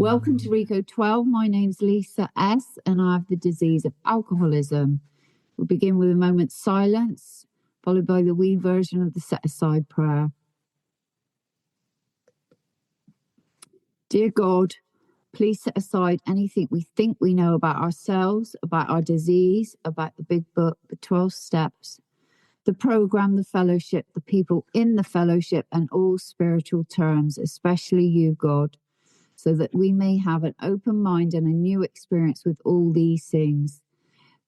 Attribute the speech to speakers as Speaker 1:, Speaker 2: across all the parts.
Speaker 1: Welcome to RICO 12. My name's Lisa S. and I have the disease of alcoholism. We'll begin with a moment's silence, followed by the wee version of the set-aside prayer. Dear God, please set aside anything we think we know about ourselves, about our disease, about the big book, the 12 steps, the program, the fellowship, the people in the fellowship, and all spiritual terms, especially you, God, so that we may have an open mind and a new experience with all these things.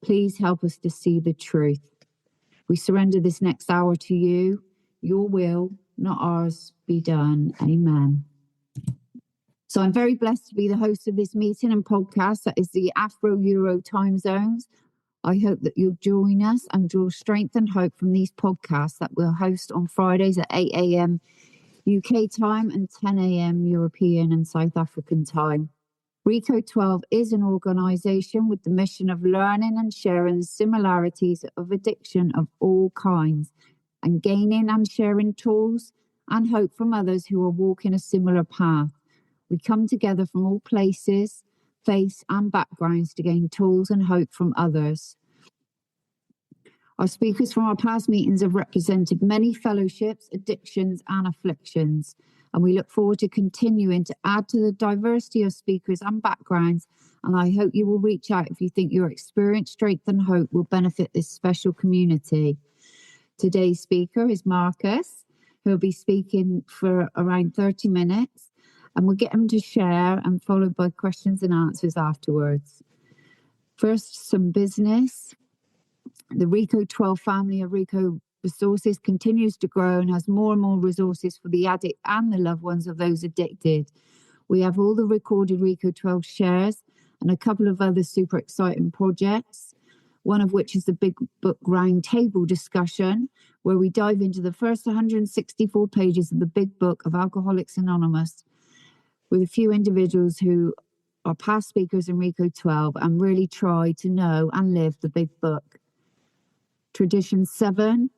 Speaker 1: Please help us to see the truth. We surrender this next hour to you. Your will, not ours, be done. Amen. So I'm very blessed to be the host of this meeting and podcast that is the Afro-Euro time zones. I hope that you'll join us and draw strength and hope from these podcasts that we'll host on Fridays at 8 a.m. UK time and 10 a.m. European and South African time. RICO 12 is an organisation with the mission of learning and sharing the similarities of addiction of all kinds and gaining and sharing tools and hope from others who are walking a similar path. We come together from all places, faiths and backgrounds to gain tools and hope from others. Our speakers from our past meetings have represented many fellowships, addictions and afflictions, and we look forward to continuing to add to the diversity of speakers and backgrounds, and I hope you will reach out if you think your experience, strength and hope will benefit this special community. Today's speaker is Markus, who will be speaking for around 30 minutes, and we'll get him to share and followed by questions and answers afterwards. First, some business. The RICO 12 family of RICO resources continues to grow and has more and more resources for the addict and the loved ones of those addicted. We have all the recorded RICO 12 shares and a couple of other super exciting projects, one of which is the Big Book Roundtable discussion, where we dive into the first 164 pages of the Big Book of Alcoholics Anonymous with a few individuals who are past speakers in RICO 12 and really try to know and live the Big Book. Tradition 7,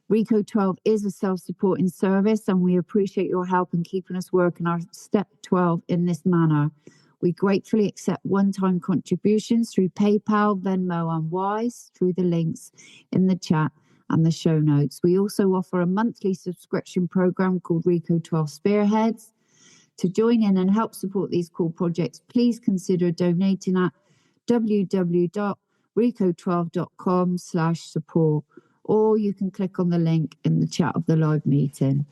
Speaker 1: RICO 12 is a self-supporting service and we appreciate your help in keeping us working our step 12 in this manner. We gratefully accept one-time contributions through PayPal, Venmo and Wise through the links in the chat and the show notes. We also offer a monthly subscription program called RICO 12 Spearheads. To join in and help support these cool projects, please consider donating at www.rico12.com/support, or you can click on the link in the chat of the live meeting.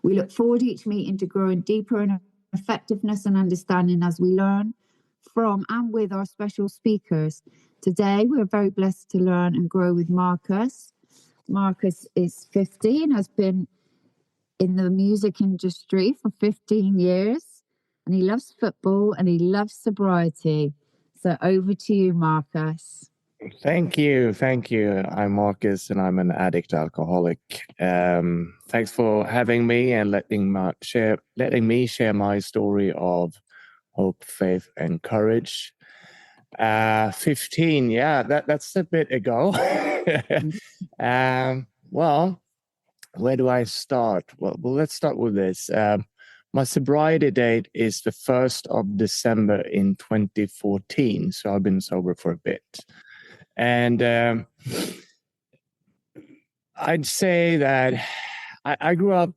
Speaker 1: We look forward each meeting to growing deeper in effectiveness and understanding as we learn from and with our special speakers. Today, we're very blessed to learn and grow with Markus. Markus is 50 and has been in the music industry for 15 years, and he loves football and he loves sobriety. So over to you, Markus.
Speaker 2: Thank you. I'm Markus and I'm an addict alcoholic. Thanks for having me and letting me share my story of hope, faith and courage. 15, that's a bit ago. Well, where do I start? Well, let's start with this. My sobriety date is the 1st of December in 2014. So I've been sober for a bit. And I'd say that I grew up,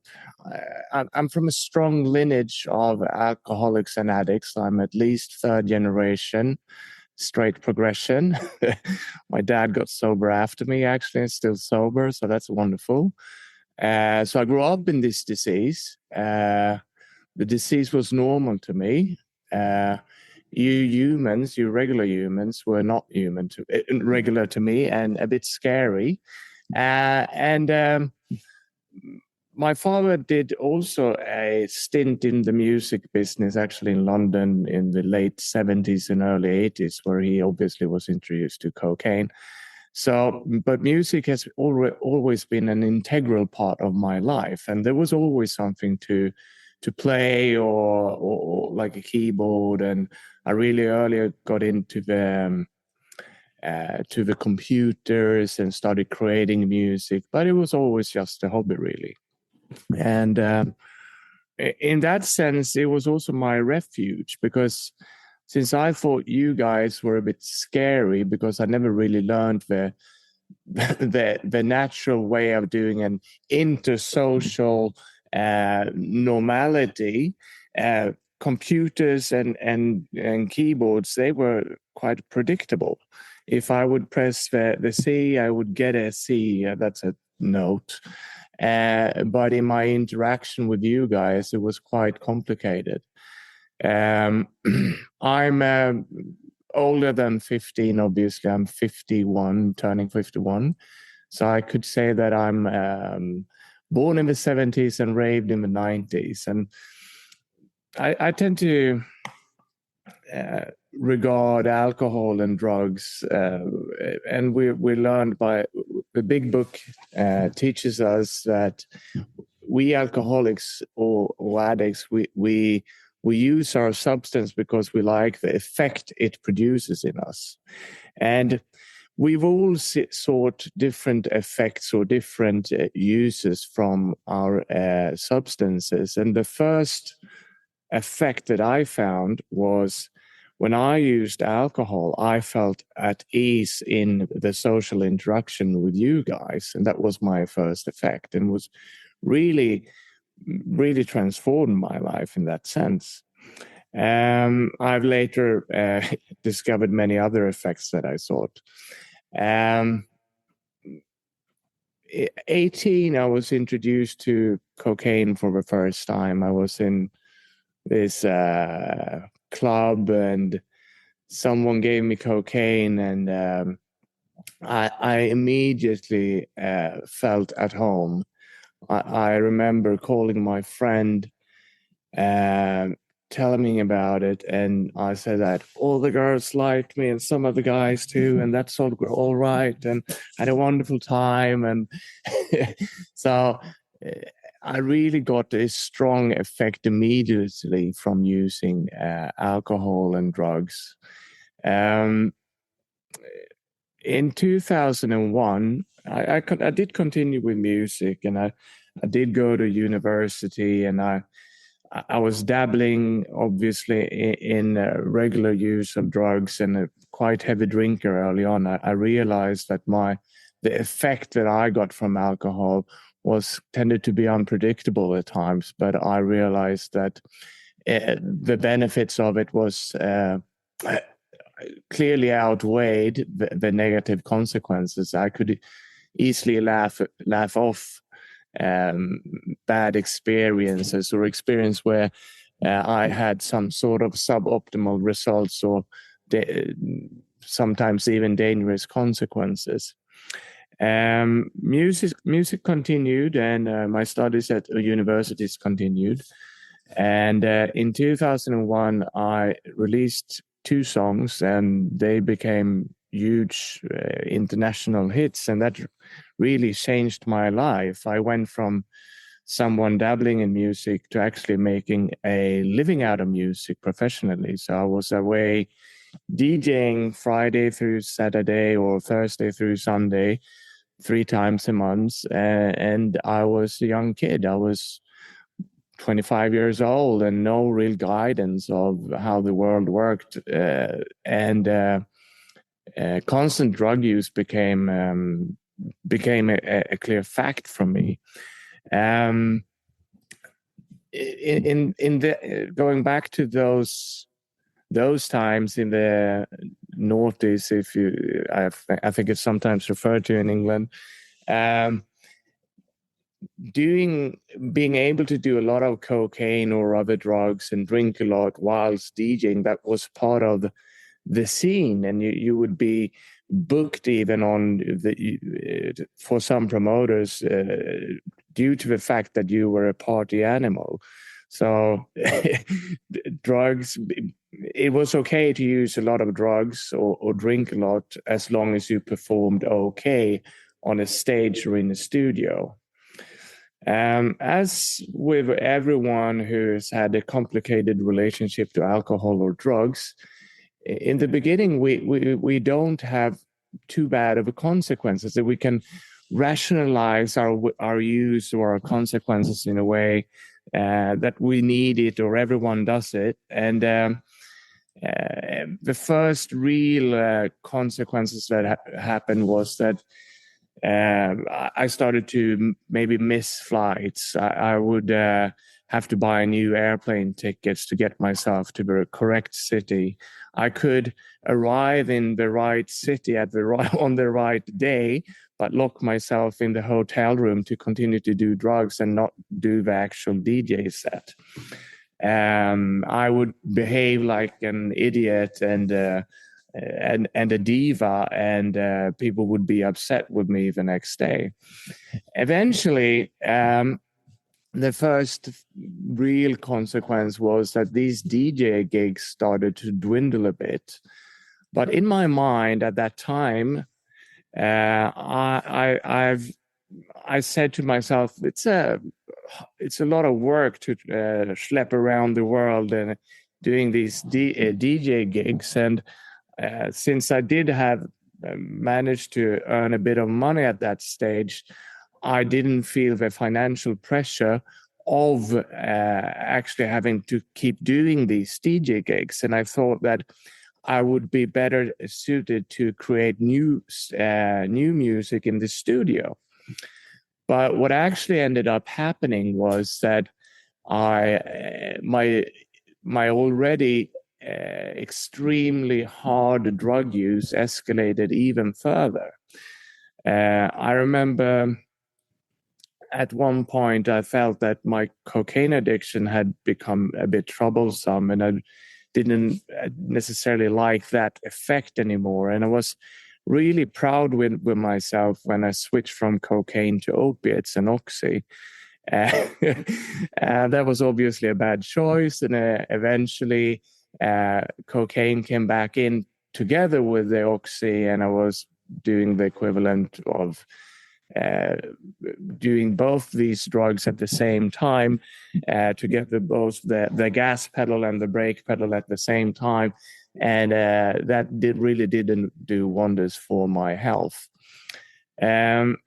Speaker 2: I'm from a strong lineage of alcoholics and addicts. I'm at least third generation, straight progression. My dad got sober after me, actually, and still sober. So that's wonderful. So I grew up in this disease. The disease was normal to me. You regular humans, were not regular to me and a bit scary. My father did also a stint in the music business, actually in London in the late 70s and early 80s, where he obviously was introduced to cocaine. So, but music has always been an integral part of my life, and there was always something to play or like a keyboard. And I really early got into the computers and started creating music, but it was always just a hobby, really. And in that sense, it was also my refuge, because since I thought you guys were a bit scary, because I never really learned the natural way of doing an intersocial normality, computers and keyboards, they were quite predictable. If I would press the C, I would get a C. That's a note. But in my interaction with you guys, it was quite complicated. I'm older than 15, obviously. I'm 51, turning 51. So I could say that I'm born in the 70s and raised in the 90s. And I tend to regard alcohol and drugs, and we learned by the big book teaches us that we alcoholics or addicts, we use our substance because we like the effect it produces in us. And we've all sought different effects or different uses from our substances. And the first effect that I found was when I used alcohol, I felt at ease in the social interaction with you guys. And that was my first effect, and was really, really transformed my life in that sense. I've later discovered many other effects that I sought. 18, I was introduced to cocaine for the first time. I was in this club, and someone gave me cocaine, and I immediately felt at home. I remember calling my friend, telling me about it, and I said that all the girls liked me and some of the guys too, and that's all right, and I had a wonderful time. And so I really got a strong effect immediately from using alcohol and drugs. In 2001, I did continue with music, and I did go to university, and I was dabbling, obviously, in regular use of drugs, and a quite heavy drinker early on. I realized that the effect that I got from alcohol tended to be unpredictable at times, but I realized that the benefits of it was clearly outweighed the negative consequences. I could easily laugh off bad experiences, or experience where I had some sort of suboptimal results, or sometimes even dangerous consequences. Music continued, and my studies at universities continued. And in 2001, I released 2 songs, and they became huge international hits, and that really changed my life. I went from someone dabbling in music to actually making a living out of music professionally. So I was away DJing Friday through Saturday or Thursday through Sunday, 3 times a month. And I was a young kid. I was 25 years old, and no real guidance of how the world worked. And constant drug use became a clear fact for me. In going back to those times in the noughties, I think it's sometimes referred to in England, being able to do a lot of cocaine or other drugs and drink a lot whilst DJing, that was part of the scene, and you would be booked even on for some promoters due to the fact that you were a party animal. So drugs, it was okay to use a lot of drugs or drink a lot as long as you performed okay on a stage or in a studio. As with everyone who's had a complicated relationship to alcohol or drugs, in the beginning, we don't have too bad of a consequences, that we can rationalize our use or our consequences in a way that we need it or everyone does it. And the first real consequences that happened was that I started to maybe miss flights. I would have to buy new airplane tickets to get myself to the correct city. I could arrive in the right city on the right day, but lock myself in the hotel room to continue to do drugs and not do the actual DJ set. I would behave like an idiot and a diva, and people would be upset with me the next day. Eventually, the first real consequence was that these DJ gigs started to dwindle a bit. But in my mind at that time, I said to myself, it's a lot of work to schlep around the world and doing these DJ gigs. And since I did have managed to earn a bit of money at that stage, I didn't feel the financial pressure of actually having to keep doing these DJ gigs. And I thought that I would be better suited to create new music in the studio. But what actually ended up happening was that my already extremely hard drug use escalated even further. I remember at one point I felt that my cocaine addiction had become a bit troublesome, and I didn't necessarily like that effect anymore. And I was really proud with myself when I switched from cocaine to opiates and oxy. That was obviously a bad choice, and eventually cocaine came back in together with the oxy, and I was doing the equivalent of doing both these drugs at the same time to get both the gas pedal and the brake pedal at the same time. And that really didn't do wonders for my health. At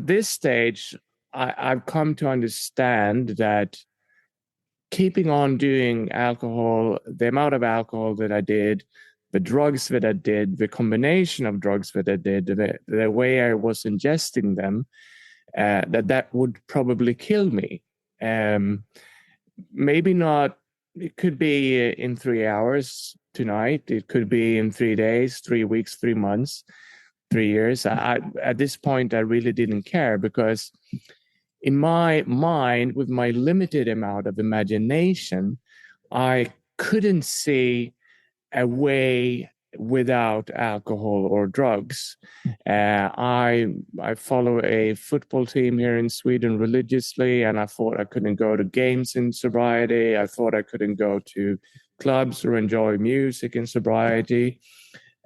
Speaker 2: this stage, I've come to understand that keeping on doing alcohol, the amount of alcohol that I did, the drugs that I did, the combination of drugs that I did, the way I was ingesting them, that would probably kill me. Maybe not, it could be in 3 hours tonight. It could be in 3 days, 3 weeks, 3 months, 3 years. At this point, I really didn't care, because in my mind, with my limited amount of imagination, I couldn't see a way without alcohol or drugs. I follow a football team here in Sweden religiously, and I thought I couldn't go to games in sobriety. I thought I couldn't go to clubs or enjoy music in sobriety.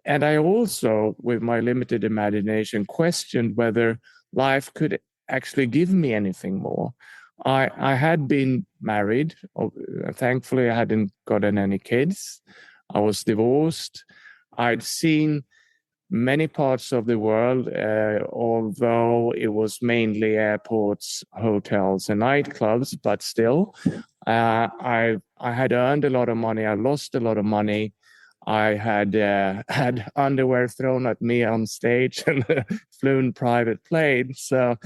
Speaker 2: And I also, with my limited imagination, questioned whether life could actually give me anything more. I had been married. Thankfully, I hadn't gotten any kids. I was divorced. I'd seen many parts of the world, although it was mainly airports, hotels, and nightclubs. But still, I had earned a lot of money. I lost a lot of money. I had had underwear thrown at me on stage and flown private planes. So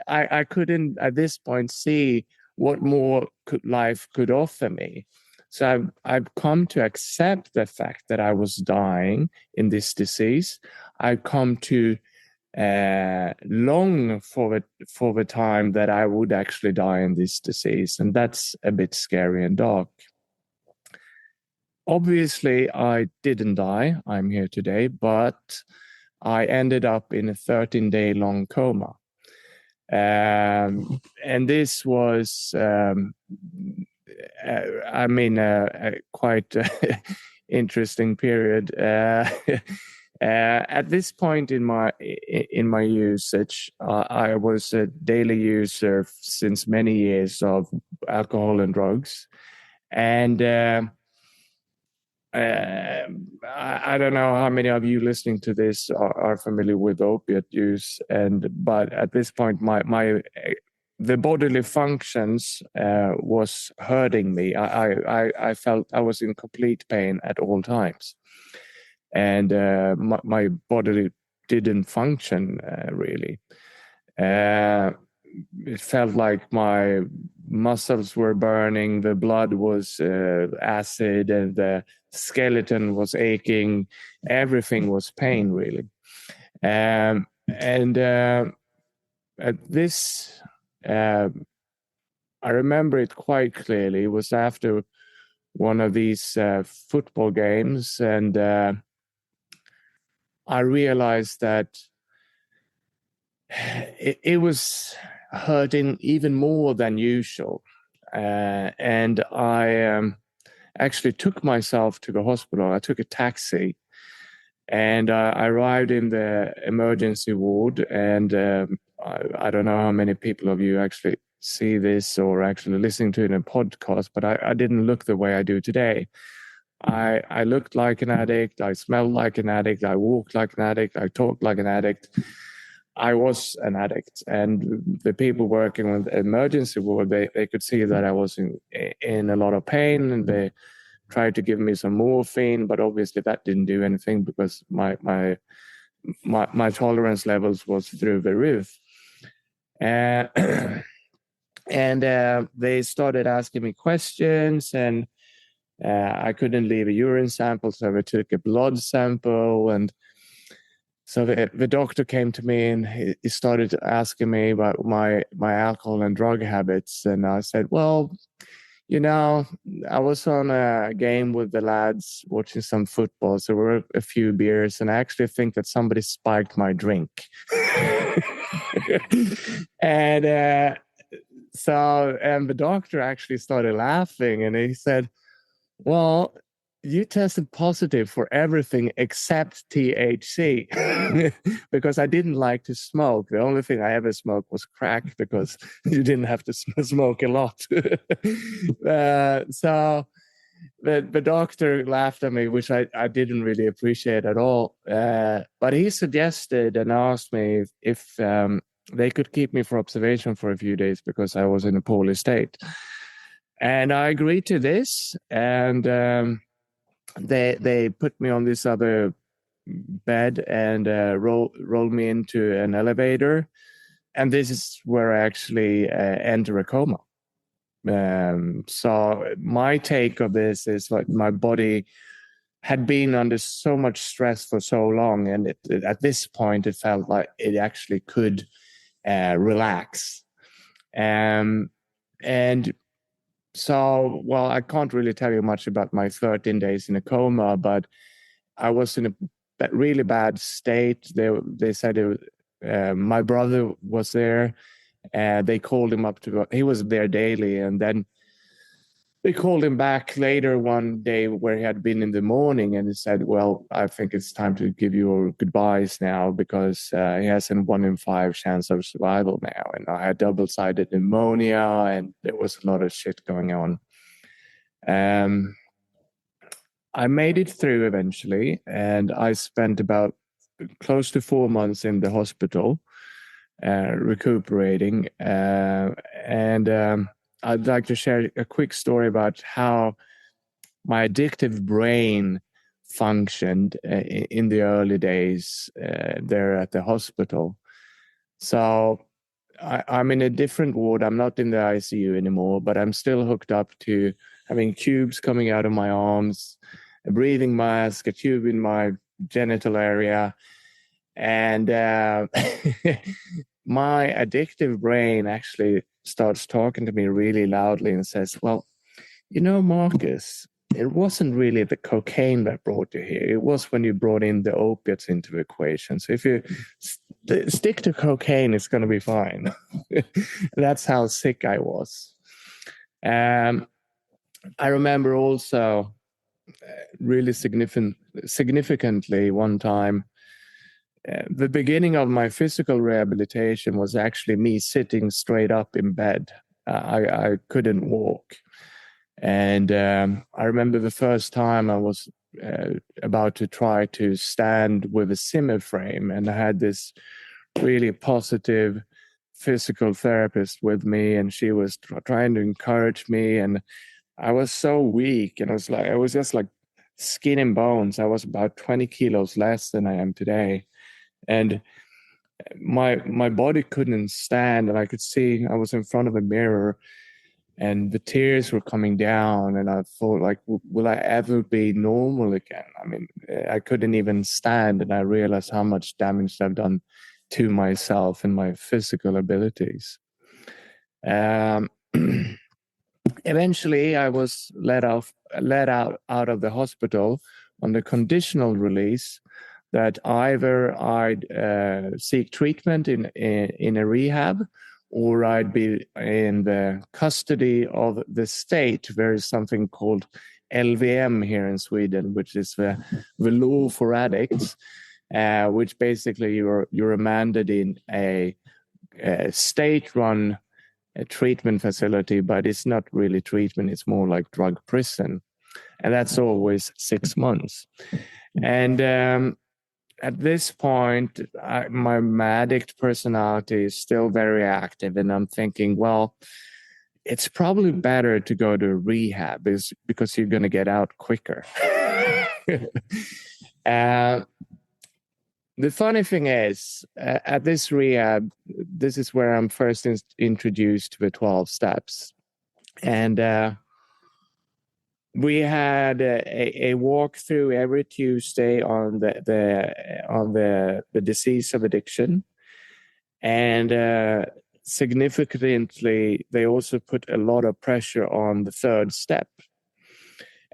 Speaker 2: I couldn't at this point see what more life could offer me. So I've come to accept the fact that I was dying in this disease. I've come to long for the time that I would actually die in this disease. And that's a bit scary and dark. Obviously, I didn't die. I'm here today, but I ended up in a 13-day long coma. And this was, quite interesting period. At this point in my usage, I was a daily user since many years of alcohol and drugs, and I don't know how many of you listening to this are familiar with opiate use, but at this point, my the bodily functions was hurting me. I felt I was in complete pain at all times, and my body didn't function really. It felt like my muscles were burning, the blood was acid, and the skeleton was aching. Everything was pain, really. And at this, I remember it quite clearly. It was after one of these football games, and I realized that it was hurting even more than usual. And I actually took myself to the hospital. I took a taxi, and I arrived in the emergency ward. And I don't know how many people of you actually see this or actually listening to it in a podcast, but I didn't look the way I do today. I looked like an addict. I smelled like an addict. I walked like an addict. I talked like an addict. I was an addict, and the people working with the emergency ward, they could see that I was in a lot of pain, and they tried to give me some morphine, but obviously that didn't do anything because my tolerance levels was through the roof. And they started asking me questions, and I couldn't leave a urine sample, so I took a blood sample. And so the doctor came to me, and he started asking me about my alcohol and drug habits. And I said, well, I was on a game with the lads watching some football, so there were a few beers, and I actually think that somebody spiked my drink. And the doctor actually started laughing, and he said, well, you tested positive for everything except THC, because I didn't like to smoke. The only thing I ever smoked was crack, because you didn't have to smoke a lot. So the doctor laughed at me, which I didn't really appreciate at all. But he suggested and asked me if they could keep me for observation for a few days because I was in a poorly state. And I agreed to this, and they put me on this other bed and rolled me into an elevator. And this is where I actually enter a coma. So my take of this is like my body had been under so much stress for so long, and at this point it felt like it actually could relax. And so, well, I can't really tell you much about my 13 days in a coma, but I was in a really bad state. They said my brother was there. They called him up he was there daily, and then they called him back later one day where he had been in the morning, and he said, well, I think it's time to give you your goodbyes now, because he has a 1 in 5 chance of survival now. And I had double-sided pneumonia, and there was a lot of shit going on. I made it through eventually, and I spent about close to 4 months in the hospital recuperating. I'd like to share a quick story about how my addictive brain functioned in the early days there at the hospital. So I'm in a different ward. I'm not in the ICU anymore, but I'm still hooked up to having tubes coming out of my arms, a breathing mask, a tube in my genital area. And my addictive brain actually starts talking to me really loudly and says, well, Markus, it wasn't really the cocaine that brought you here. It was when you brought in the opiates into the equation. So if you stick to cocaine, it's going to be fine. That's how sick I was. I remember also really significantly one time, the beginning of my physical rehabilitation was actually me sitting straight up in bed. I couldn't walk. And I remember the first time I was about to try to stand with a Zimmer frame, and I had this really positive physical therapist with me, and she was trying to encourage me, and I was so weak, and I was just like skin and bones. I was about 20 kilos less than I am today, and my body couldn't stand, and I could see I was in front of a mirror, and the tears were coming down, and I thought, like, will I ever be normal again? I mean, I couldn't even stand, and I realized how much damage I've done to myself and my physical abilities. Eventually, I was let out of the hospital on the conditional release that either I'd seek treatment in a rehab, or I'd be in the custody of the state. There is something called LVM here in Sweden, which is the law for addicts, which basically you're remanded in a state-run treatment facility, but it's not really treatment. It's more like drug prison. And that's always 6 months. And at this point, my addict personality is still very active. And I'm thinking, well, it's probably better to go to rehab because you're going to get out quicker. The funny thing is, at this rehab, this is where I'm first introduced to the 12 steps. And we had a walkthrough every Tuesday on the disease of addiction. And significantly, they also put a lot of pressure on the third step.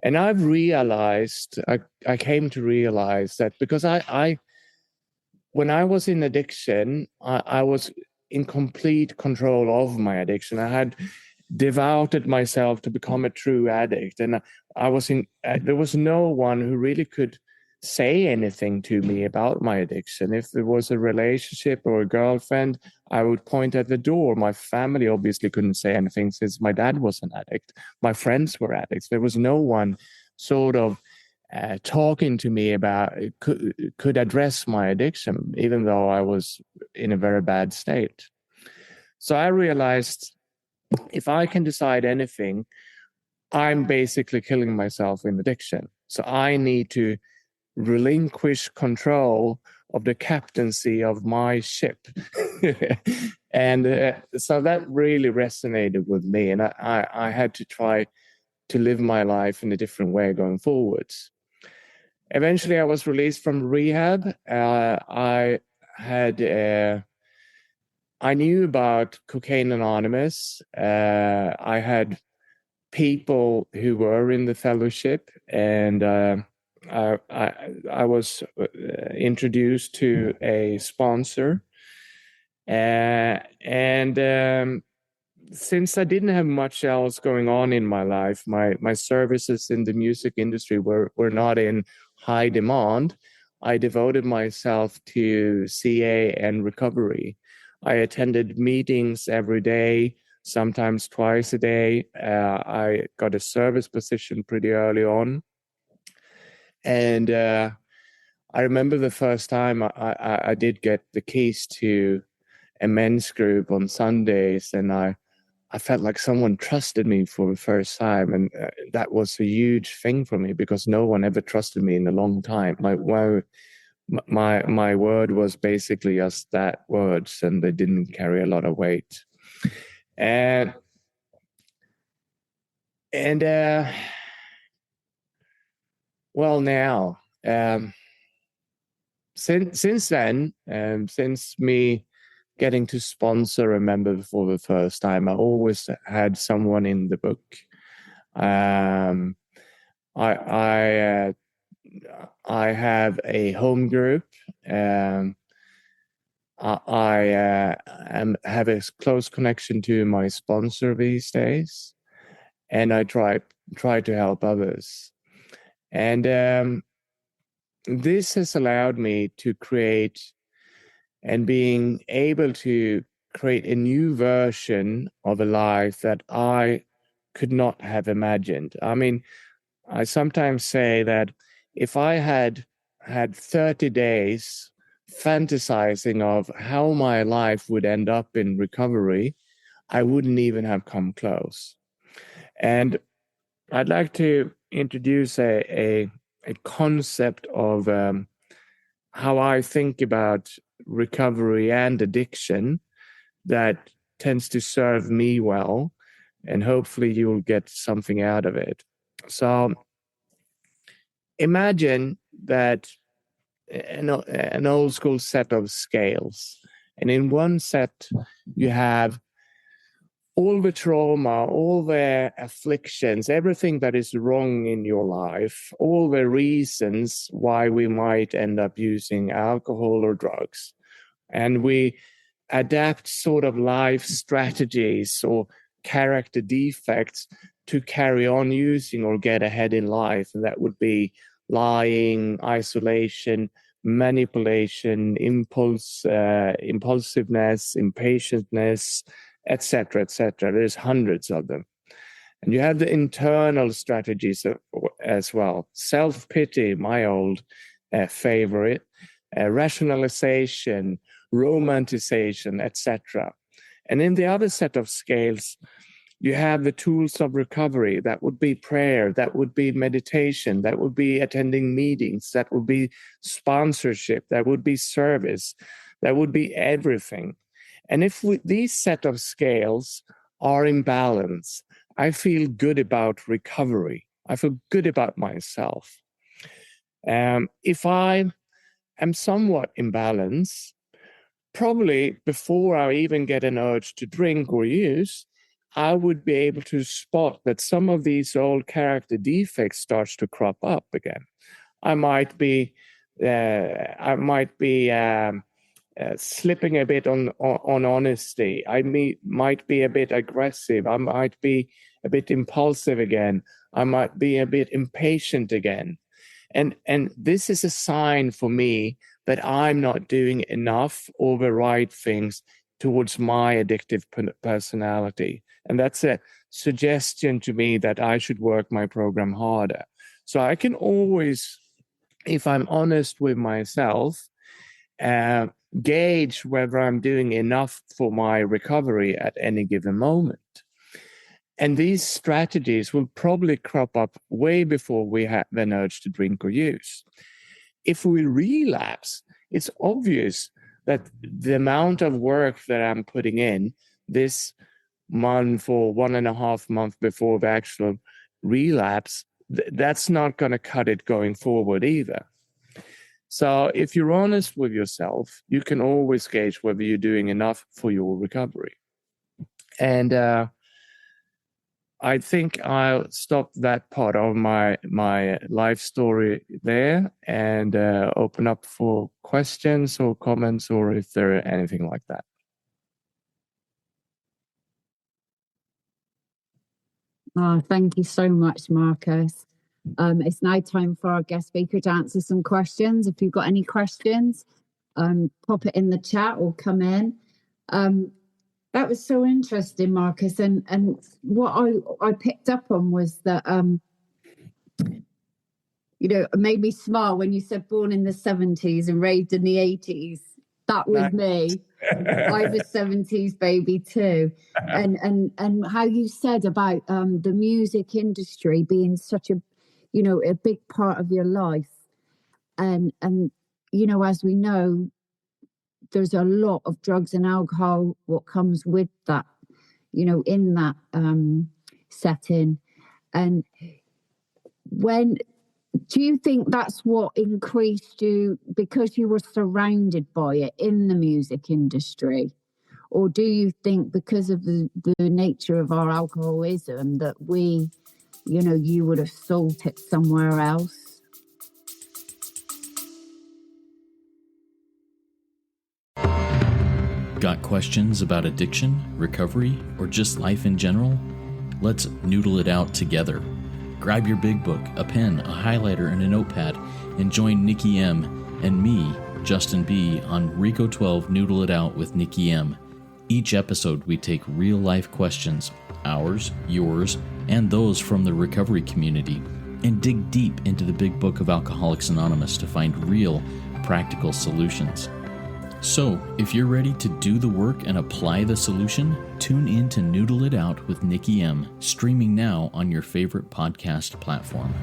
Speaker 2: And I've realized, I came to realize that because when I was in addiction, I was in complete control of my addiction. I had devoted myself to become a true addict. And there was no one who really could say anything to me about my addiction. If there was a relationship or a girlfriend, I would point at the door. My family obviously couldn't say anything since my dad was an addict. My friends were addicts. There was no one sort of talking to me about could address my addiction, even though I was in a very bad state. So I realized if I can decide anything, I'm basically killing myself in addiction. So I need to relinquish control of the captaincy of my ship. And so that really resonated with me. And I had to try to live my life in a different way going forwards. Eventually, I was released from rehab. I knew about Cocaine Anonymous. I had people who were in the fellowship, and I was introduced to a sponsor. And since I didn't have much else going on in my life, my services in the music industry were not in high demand, I devoted myself to CA and recovery. I attended meetings every day, sometimes twice a day. I got a service position pretty early on. And I remember the first time I did get the keys to a men's group on Sundays, and I felt like someone trusted me for the first time. And that was a huge thing for me because no one ever trusted me in a long time. My word was basically just that words, and they didn't carry a lot of weight. And well, now, since then, since me getting to sponsor a member for the first time, I always had someone in the book. I have a home group. I have a close connection to my sponsor these days, and I try to help others. And this has allowed me to create and being able to create a new version of a life that I could not have imagined. I mean, I sometimes say that if I had 30 days fantasizing of how my life would end up in recovery, I wouldn't even have come close. And I'd like to introduce a concept of how I think about recovery and addiction that tends to serve me well, and hopefully you'll get something out of it. So imagine that an old school set of scales, and in one set you have all the trauma, all the afflictions, everything that is wrong in your life, all the reasons why we might end up using alcohol or drugs. And we adapt sort of life strategies or character defects to carry on using or get ahead in life. And that would be lying, isolation, manipulation, impulsiveness, impatientness, etc., etc. There's hundreds of them. And you have the internal strategies as well. Self-pity, my old favorite, rationalization, romanticization, etc. And in the other set of scales, you have the tools of recovery. That would be prayer, that would be meditation, that would be attending meetings, that would be sponsorship, that would be service, that would be everything. And if these set of scales are in balance, I feel good about recovery. I feel good about myself. If I am somewhat imbalanced, probably before I even get an urge to drink or use, I would be able to spot that some of these old character defects starts to crop up again. I might be slipping a bit on honesty. I might be a bit aggressive. I might be a bit impulsive again. I might be a bit impatient again. And this is a sign for me that I'm not doing enough or the right things towards my addictive personality. And that's a suggestion to me that I should work my program harder. So I can always, if I'm honest with myself, gauge whether I'm doing enough for my recovery at any given moment. And these strategies will probably crop up way before we have an urge to drink or use. If we relapse, it's obvious that the amount of work that I'm putting in this month or 1.5 months before the actual relapse, that's not going to cut it going forward either. So if you're honest with yourself, you can always gauge whether you're doing enough for your recovery. And I think I'll stop that part of my life story there and open up for questions or comments, or if there are anything like that.
Speaker 1: Oh, thank you so much, Markus. It's now time for our guest speaker to answer some questions. If you've got any questions, pop it in the chat or come in. That was so interesting, Markus. And what I picked up on was that, it made me smile when you said born in the 70s and raised in the 80s. That was me. I was a 70s baby too. And how you said about the music industry being such a big part of your life. And as we know, there's a lot of drugs and alcohol, what comes with that, in that setting. And do you think that's what increased you because you were surrounded by it in the music industry? Or do you think because of the nature of our alcoholism that you would have sought it somewhere else?
Speaker 3: Got questions about addiction, recovery, or just life in general? Let's noodle it out together. Grab your big book, a pen, a highlighter, and a notepad, and join Nikki M and me, Justin B, on Rico 12 Noodle It Out with Nikki M. Each episode, we take real-life questions, ours, yours, and those from the recovery community, and dig deep into the big book of Alcoholics Anonymous to find real, practical solutions. So, if you're ready to do the work and apply the solution, tune in to Noodle It Out with Nikki M, streaming now on your favorite podcast platform.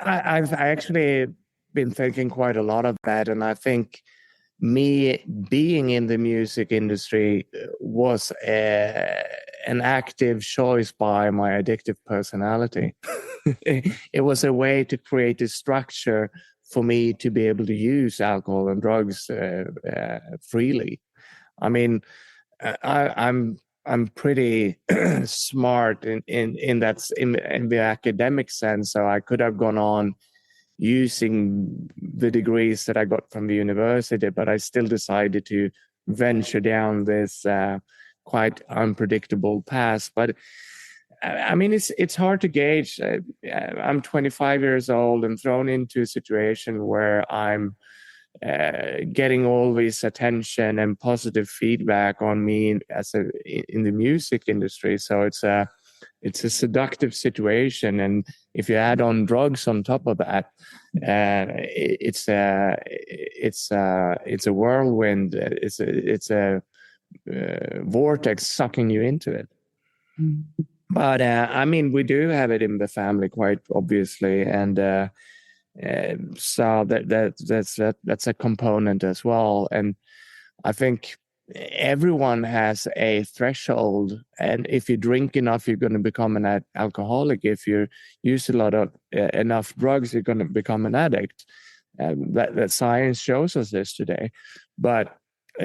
Speaker 2: I've actually been thinking quite a lot of that, and I think me being in the music industry was an active choice by my addictive personality. It was a way to create a structure for me to be able to use alcohol and drugs freely. I mean, I'm pretty smart in that in the academic sense, so I could have gone on using the degrees that I got from the university, but I still decided to venture down this quite unpredictable path. But I mean, it's hard to gauge. I'm 25 years old and thrown into a situation where I'm getting all this attention and positive feedback on me in the music industry. So it's a seductive situation, and if you add on drugs on top of that, it's a whirlwind. It's a vortex sucking you into it. Mm-hmm. But I mean, we do have it in the family, quite obviously, and so that's a component as well. And I think everyone has a threshold, and if you drink enough, you're going to become an alcoholic. If you use a lot of enough drugs, you're going to become an addict. That science shows us this today. But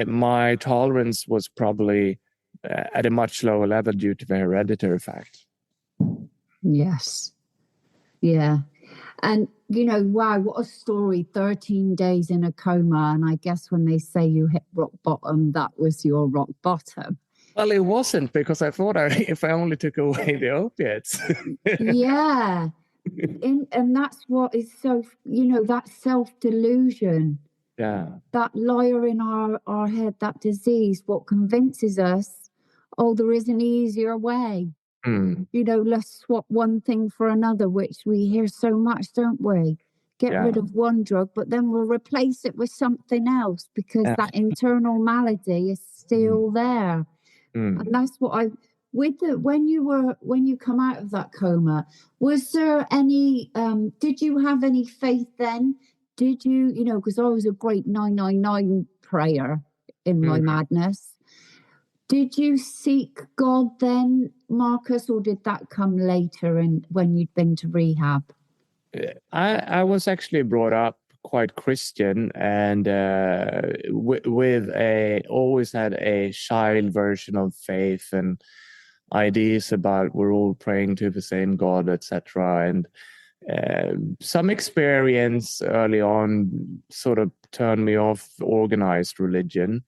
Speaker 2: my tolerance was probably at a much lower level due to the hereditary fact.
Speaker 1: Yes. Yeah. And, wow, what a story. 13 days in a coma. And I guess when they say you hit rock bottom, that was your rock bottom.
Speaker 2: Well, it wasn't, because I thought if I only took away the opiates.
Speaker 1: Yeah. And that's what is so, that self-delusion.
Speaker 2: Yeah.
Speaker 1: That liar in our head, that disease, what convinces us, there is an easier way. Let's swap one thing for another, which we hear so much, don't we? Get rid of one drug, but then we'll replace it with something else because that internal malady is still there. And that's what when you come out of that coma, was there any, did you have any faith then? Did you, because I was a great 999 prayer in my madness. Did you seek God then, Markus, or did that come later when you'd been to rehab?
Speaker 2: I was actually brought up quite Christian, and with always had a child version of faith and ideas about we're all praying to the same God, etc. And some experience early on sort of turned me off organized religion.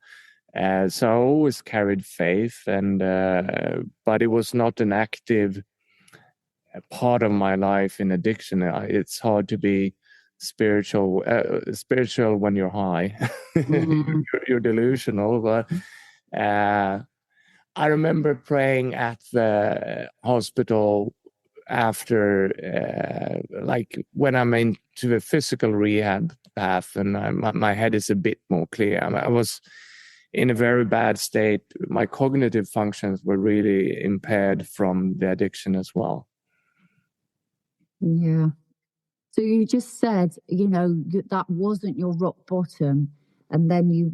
Speaker 2: So I always carried faith, and but it was not an active part of my life in addiction. It's hard to be spiritual when you're high. Mm-hmm. You're delusional. But I remember praying at the hospital after, like when I'm into the physical rehab path, and my head is a bit more clear. I was in a very bad state. My cognitive functions were really impaired from the addiction as well.
Speaker 1: Yeah. So you just said, that wasn't your rock bottom. And then you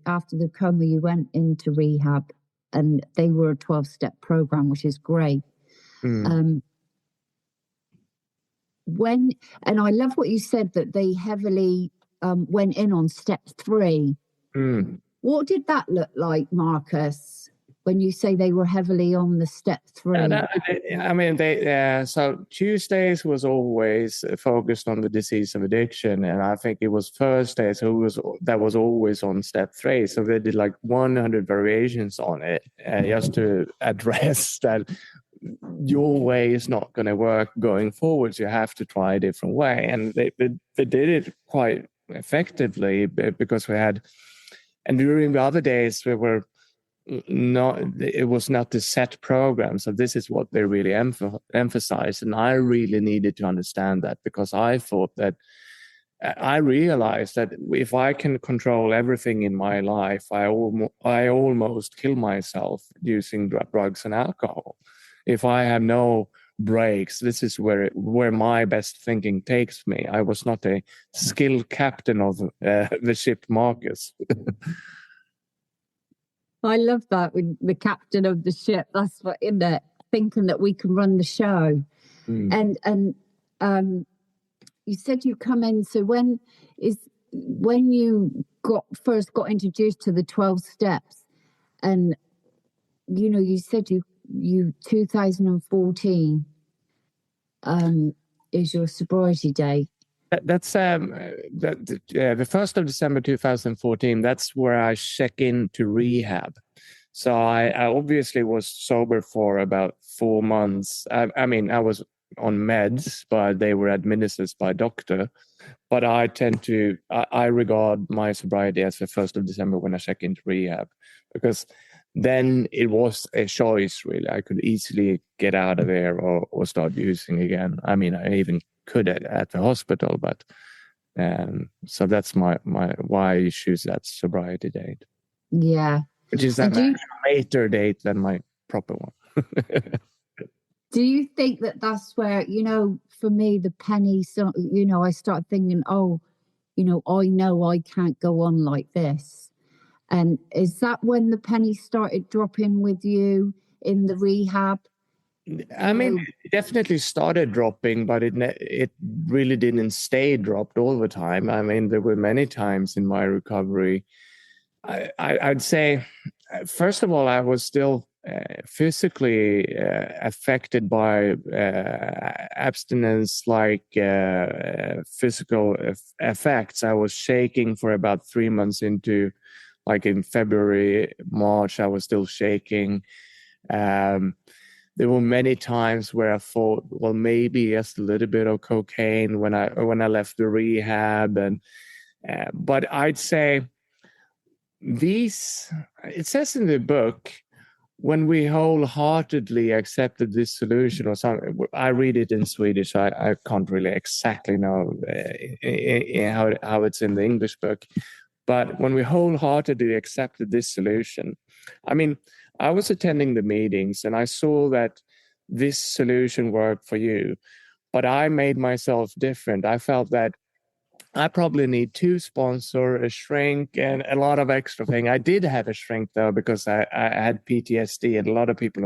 Speaker 1: after the coma, you went into rehab, and they were a 12-step program, which is great. And I love what you said, that they heavily went in on step 3. What did that look like, Markus, when you say they were heavily on the step 3?
Speaker 2: So Tuesdays was always focused on the disease of addiction, and I think it was Thursdays that was always on step 3. So they did like 100 variations on it, just to address that your way is not going to work going forwards. You have to try a different way, and they did it quite effectively, because we had. And during the other days, we were it was not the set program. So this is what they really emphasized. And I really needed to understand that, because I thought that I realized that if I can control everything in my life, I almost kill myself using drugs and alcohol. If I have no breaks, this is where my best thinking takes me. I was not a skilled captain of the ship Markus.
Speaker 1: I love that, with the captain of the ship. That's what, in it, thinking that we can run the show. And you said you come in. So when you first got introduced to the 12 steps, and you said you 2014 is your sobriety day.
Speaker 2: That's the 1st of December 2014. That's where I check into rehab. So I obviously was sober for about 4 months. I mean, I was on meds, but they were administered by a doctor. But I regard my sobriety as the 1st of December when I check into rehab, because then it was a choice, really. I could easily get out of there or start using again. I mean, I even could at the hospital, but so that's my why I choose that sobriety date.
Speaker 1: Yeah,
Speaker 2: which is a later date than my proper one.
Speaker 1: Do you think that that's where, for me, the penny, I start thinking, I know I can't go on like this. And is that when the penny started dropping with you in the rehab?
Speaker 2: I mean, it definitely started dropping, but it really didn't stay dropped all the time. I mean, there were many times in my recovery. I'd say, first of all, I was still physically affected by abstinence, like physical effects. I was shaking for about 3 months into, like in February, March, I was still shaking. There were many times where I thought, well, maybe just a little bit of cocaine when I left the rehab, but I'd say it says in the book, when we wholeheartedly accepted this solution, or something. I read it in Swedish. I can't really exactly know how it's in the English book, but when we wholeheartedly accepted this solution, I mean, I was attending the meetings and I saw that this solution worked for you, but I made myself different. I felt that I probably need 2 sponsors, a shrink, and a lot of extra thing. I did have a shrink though, because I had PTSD, and a lot of people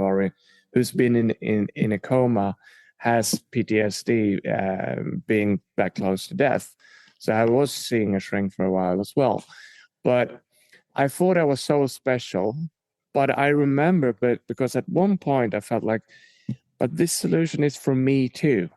Speaker 2: who's been in a coma has PTSD, being that close to death. So I was seeing a shrink for a while as well. But I thought I was so special. But I remember, because at one point I felt like, but this solution is for me too.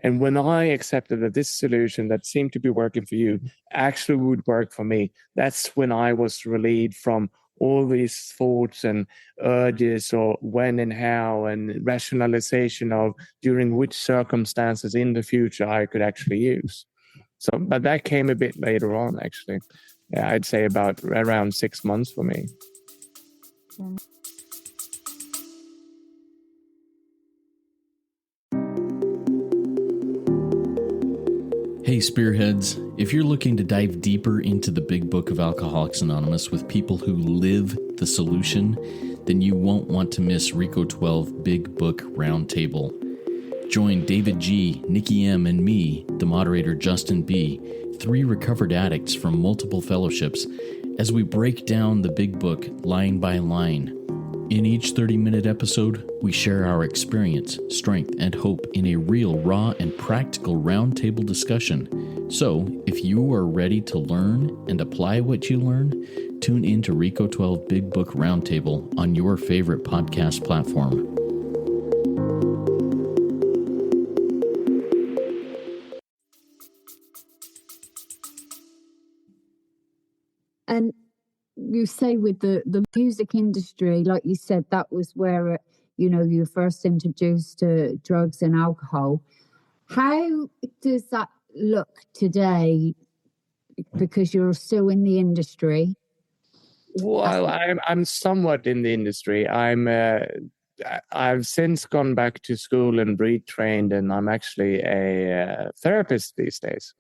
Speaker 2: And when I accepted that this solution that seemed to be working for you actually would work for me, that's when I was relieved from all these thoughts and urges, or when and how, and rationalization of during which circumstances in the future I could actually use. So, but that came a bit later on, actually. Yeah, I'd say about around 6 months for me.
Speaker 3: Hey Spearheads, if you're looking to dive deeper into the big book of Alcoholics Anonymous with people who live the solution, then you won't want to miss RICO 12 Big Book Roundtable. Join David G., Nikki M., and me, the moderator Justin B., 3 recovered addicts from multiple fellowships, as we break down the big book line by line. In each 30-minute episode, we share our experience, strength, and hope in a real, raw, and practical roundtable discussion. So, if you are ready to learn and apply what you learn, tune in to RICO 12 Big Book Roundtable on your favorite podcast platform.
Speaker 1: And you say with the music industry, like you said, that was where, you were first introduced to drugs and alcohol. How does that look today? Because you're still in the industry.
Speaker 2: Well, I'm somewhat in the industry. I've since gone back to school and retrained, and I'm actually a therapist these days.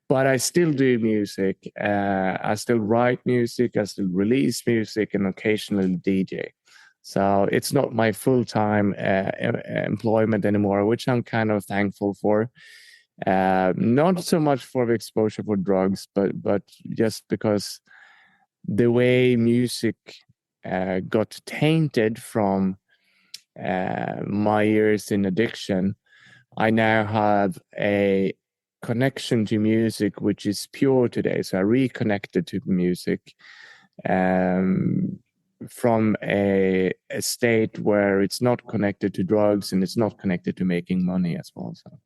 Speaker 2: But I still do music. I still write music. I still release music, and occasionally DJ. So it's not my full-time employment anymore, which I'm kind of thankful for. Not so much for the exposure for drugs, but just because the way music got tainted from my years in addiction, I now have a connection to music which is pure today. So I reconnected to music from a state where it's not connected to drugs and it's not connected to making money as well. So.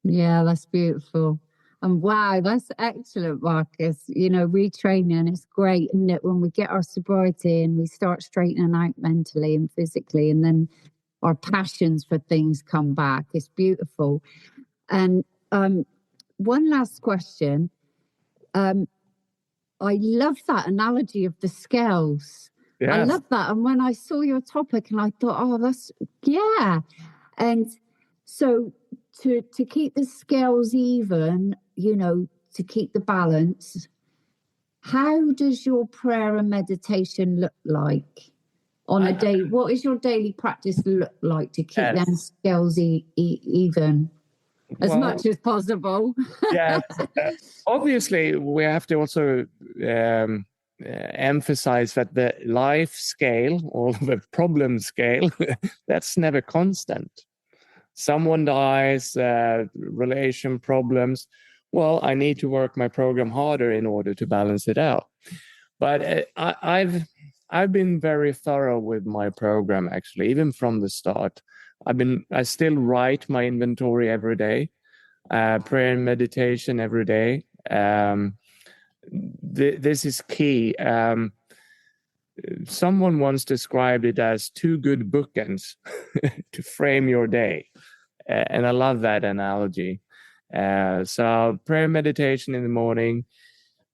Speaker 1: Yeah, that's beautiful. And wow, that's excellent, Markus. You know, retraining is great, isn't it? When we get our sobriety and we start straightening out mentally and physically, and then our passions for things come back. It's beautiful. And one last question. I love that analogy of the scales. Yes. I love that. And when I saw your topic and I thought, oh, that's, yeah. And so to keep the scales even, you know, to keep the balance, how does your prayer and meditation look like on a day? What is your daily practice look like to keep them scales even as much as possible?
Speaker 2: Yeah, obviously we have to also emphasize that the life scale or the problem scale, that's never constant. Someone dies, relation problems. Well, I need to work my program harder in order to balance it out. But I've been very thorough with my program, actually, even from the start. I still write my inventory every day, prayer and meditation every day. This is key. Someone once described it as 2 good bookends to frame your day. And I love that analogy. So prayer meditation in the morning.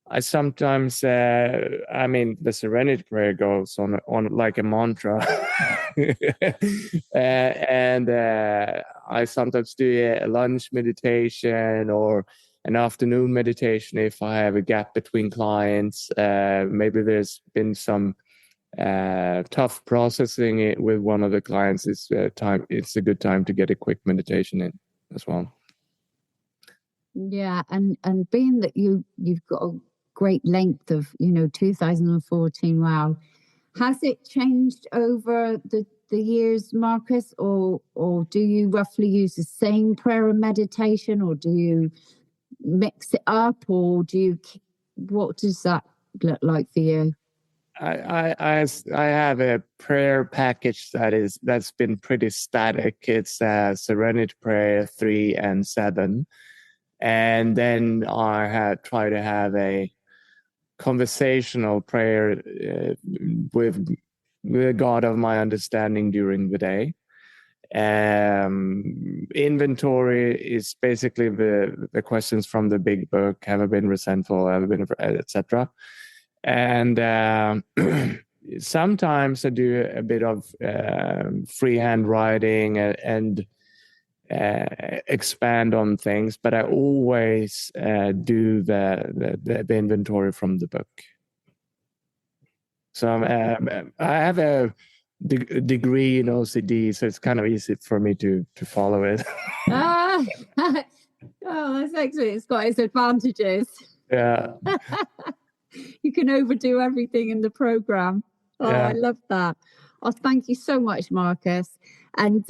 Speaker 2: I sometimes, the Serenity Prayer goes on like a mantra. And I sometimes do a lunch meditation or an afternoon meditation if I have a gap between clients. Maybe there's been some tough processing it with one of the clients. It's a good time to get a quick meditation in as well.
Speaker 1: Yeah, and being that you've got a great length of 2014, wow, has it changed over the years, Markus, or do you roughly use the same prayer and meditation, or do you mix it up, or what does that look like for you?
Speaker 2: I have a prayer package that's been pretty static. It's Serenity Prayer 3 and 7, and then I try to have a conversational prayer with the God of my understanding during the day. Inventory is basically the questions from the big book: have I been resentful? Have I been, etc. And sometimes I do a bit of freehand writing and expand on things, but I always do the inventory from the book. So I have a degree in OCD, so it's kind of easy for me to follow it.
Speaker 1: Oh, that's excellent. It's got its advantages.
Speaker 2: Yeah.
Speaker 1: You can overdo everything in the program. Oh, yeah. I love that. Oh, thank you so much, Markus. And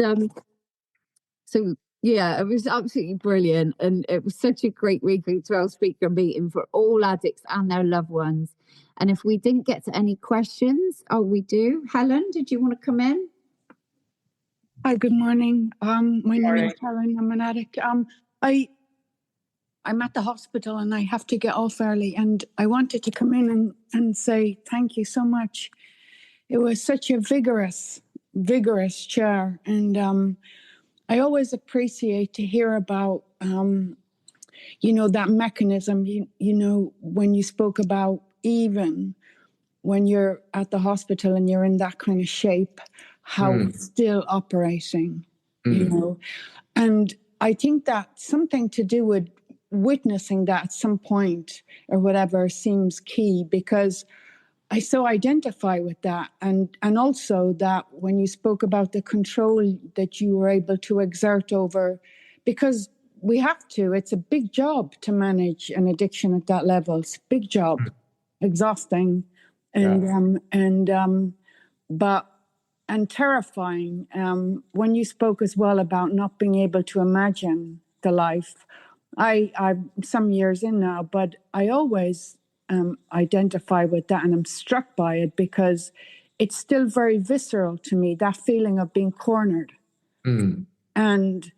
Speaker 1: so, yeah, it was absolutely brilliant. And it was such a great week for 12 speaker meeting for all addicts and their loved ones. And if we didn't get to any questions, we do. Helen, did you want to come in?
Speaker 4: Hi, good morning. My name is Helen. I'm an addict. I'm at the hospital and I have to get off early, and I wanted to come in and say thank you so much. It was such a vigorous share, and I always appreciate to hear about that mechanism. When you spoke about even when you're at the hospital and you're in that kind of shape, how it's still operating, you know. And I think that's something to do with witnessing that at some point or whatever seems key, because I so identify with that. And also that when you spoke about the control that you were able to exert over, because we have to, it's a big job to manage an addiction at that level. It's a big job, exhausting, and terrifying. When you spoke as well about not being able to imagine the life, I'm some years in now, but I always identify with that, and I'm struck by it because it's still very visceral to me, that feeling of being cornered. And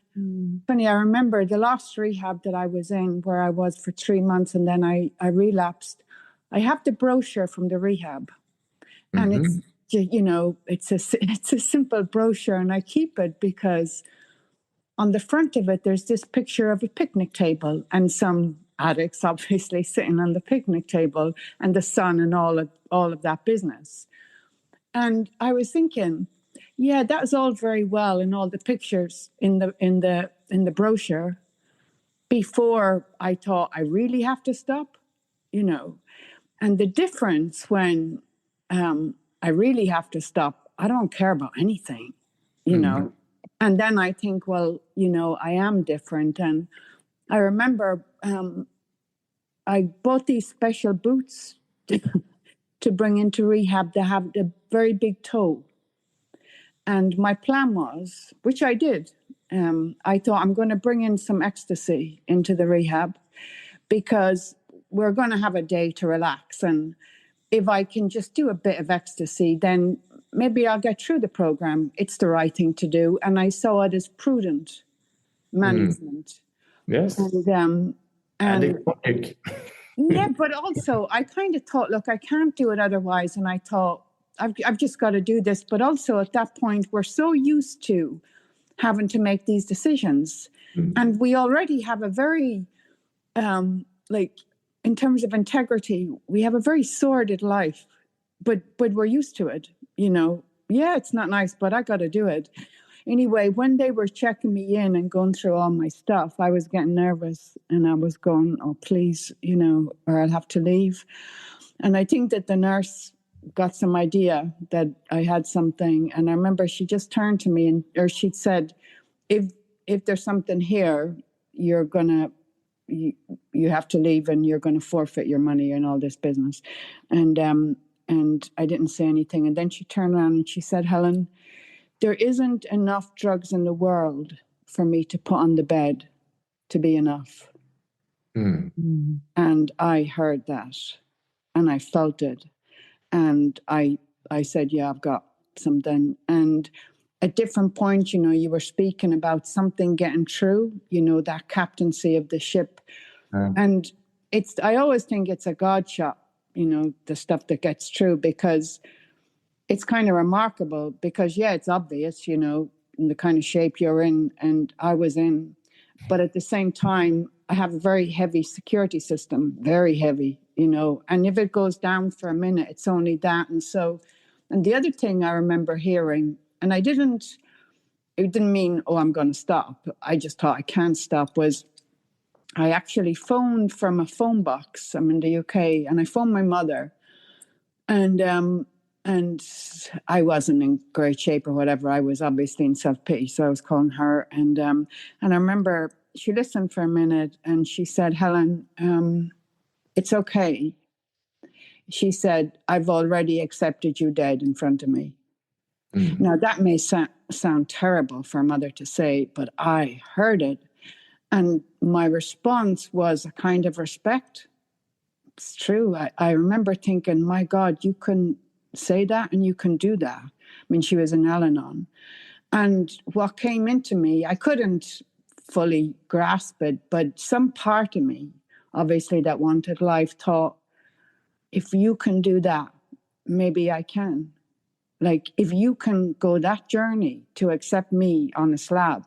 Speaker 4: funny, I remember the last rehab that I was in, where I was for 3 months, and then I relapsed. I have the brochure from the rehab, and it's, you know, it's a simple brochure, and I keep it because on the front of it, there's this picture of a picnic table and some addicts obviously sitting on the picnic table and the sun and all of that business. And I was thinking, yeah, that was all very well in all the pictures in the brochure, before I thought I really have to stop, you know. And the difference when I really have to stop, I don't care about anything, you know. And then I think, well, you know, I am different. And I remember I bought these special boots to bring into rehab that have a very big toe. And my plan was, which I did, I thought I'm going to bring in some ecstasy into the rehab because we're going to have a day to relax. And if I can just do a bit of ecstasy, then maybe I'll get through the program. It's the right thing to do. And I saw it as prudent management.
Speaker 2: Yes.
Speaker 4: And
Speaker 2: exotic.
Speaker 4: yeah, but also I kind of thought, look, I can't do it otherwise. And I thought, I've just got to do this. But also at that point, we're so used to having to make these decisions. And we already have a very, in terms of integrity, we have a very sordid life, but we're used to it, you know. Yeah, it's not nice, but I got to do it. Anyway, when they were checking me in and going through all my stuff, I was getting nervous and I was going, oh, please, you know, or I'll have to leave. And I think that the nurse got some idea that I had something. And I remember she just turned to me or she said, if there's something here, you're going to, you have to leave and you're going to forfeit your money and all this business. And I didn't say anything. And then she turned around and she said, Helen, there isn't enough drugs in the world for me to put on the bed to be enough. And I heard that and I felt it. And I said, yeah, I've got something. And at different points, you know, you were speaking about something getting through, you know, that captaincy of the ship. And I always think it's a God shot, you know, the stuff that gets through, because it's kind of remarkable because, yeah, it's obvious, you know, in the kind of shape you're in and I was in. But at the same time, I have a very heavy security system, very heavy, you know, and if it goes down for a minute, it's only that. And the other thing I remember hearing, and it didn't mean, oh, I'm going to stop. I just thought I can't stop, was I actually phoned from a phone box. I'm in the UK and I phoned my mother and I wasn't in great shape or whatever. I was obviously in self-pity. So I was calling her and I remember she listened for a minute and she said, Helen, it's okay. She said, I've already accepted you dead in front of me. Now, that may sound terrible for a mother to say, but I heard it. And my response was a kind of respect. It's true. I remember thinking, my God, you can say that and you can do that. I mean, she was in Al-Anon. And what came into me, I couldn't fully grasp it, but some part of me, obviously, that wanted life thought, if you can do that, maybe I can. Like, if you can go that journey to accept me on a slab,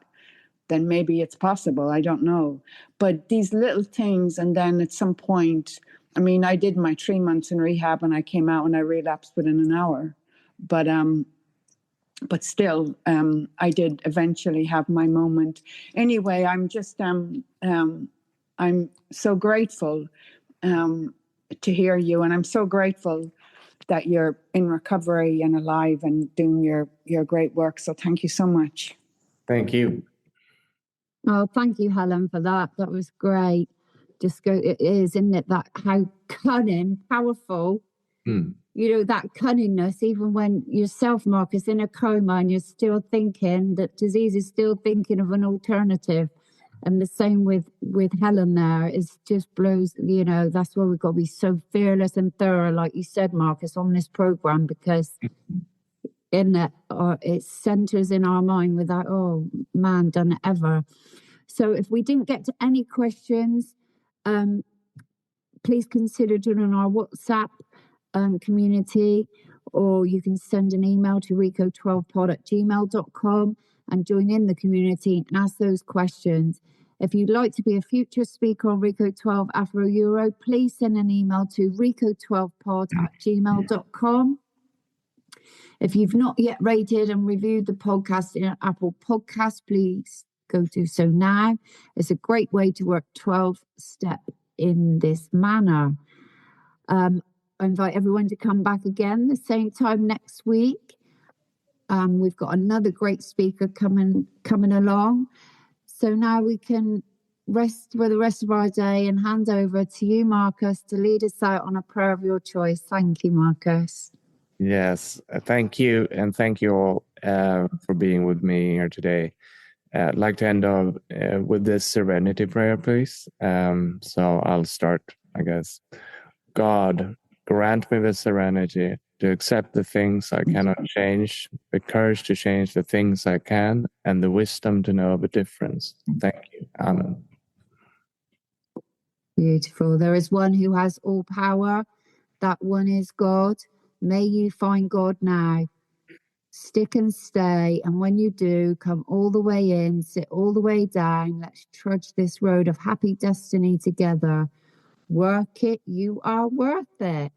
Speaker 4: then maybe it's possible. I don't know. But these little things, and then at some point, I mean, I did my 3 months in rehab and I came out and I relapsed within an hour. But still, I did eventually have my moment. Anyway, I'm just, I'm so grateful to hear you. And I'm so grateful that you're in recovery and alive and doing your great work. So thank you so much.
Speaker 2: Thank you.
Speaker 1: Oh, thank you, Helen, for that. That was great. It is, isn't it? That how cunning, powerful, that cunningness, even when yourself, Marcus, in a coma and you're still thinking that disease is still thinking of an alternative. And the same with Helen there. It just blows, that's why we've got to be so fearless and thorough, like you said, Marcus, on this program, because it centers in our mind without, oh man, done it ever. So if we didn't get to any questions, please consider joining our WhatsApp community, or you can send an email to rico12pod@gmail.com and join in the community and ask those questions. If you'd like to be a future speaker on Rico 12 Afro-Euro, please send an email to rico12pod@gmail.com. If you've not yet rated and reviewed the podcast in Apple Podcasts, please go do so now. It's a great way to work 12-step in this manner. I invite everyone to come back again the same time next week. We've got another great speaker coming along. So now we can rest for the rest of our day and hand over to you, Marcus, to lead us out on a prayer of your choice. Thank you, Marcus.
Speaker 2: Yes, thank you. And thank you all for being with me here today. I'd like to end off with this serenity prayer, please. So I'll start, I guess. God, grant me the serenity to accept the things I cannot change, the courage to change the things I can, and the wisdom to know the difference. Thank you. Amen.
Speaker 1: Beautiful. There is one who has all power. That one is God. May you find God now. Stick and stay, and when you do, come all the way in, sit all the way down. Let's trudge this road of happy destiny together. Work it, you are worth it.